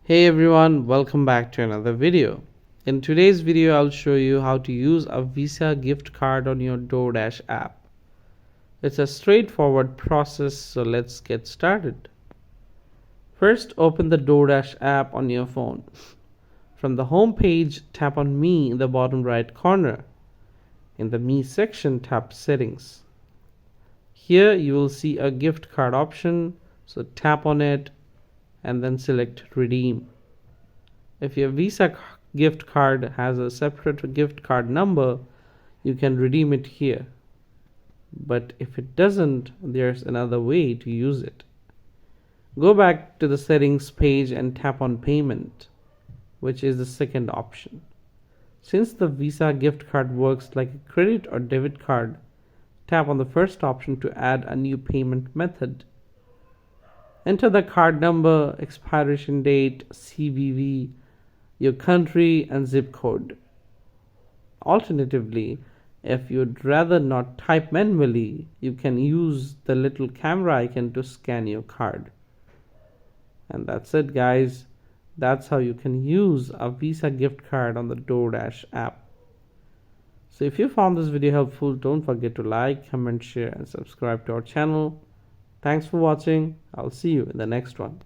Hey everyone, welcome back to another video. In today's video, I'll show you how to use a Visa gift card on your DoorDash app. It's a straightforward process, so let's get started. First, open the DoorDash app on your phone. From the home page, tap on Me in the bottom right corner. In the Me section, tap Settings. Here you will see a gift card option, so tap on it and then select Redeem. If your Visa gift card has a separate gift card number, you can redeem it here. But if it doesn't, there's another way to use it. Go back to the settings page and tap on Payment, which is the second option. Since the Visa gift card works like a credit or debit card, tap on the first option to add a new payment method. Enter the card number, expiration date, CVV, your country, and zip code. Alternatively, if you'd rather not type manually, you can use the little camera icon to scan your card. And that's it, guys. That's how you can use a Visa gift card on the DoorDash app. So if you found this video helpful, don't forget to like, comment, share, and subscribe to our channel. Thanks for watching. I'll see you in the next one.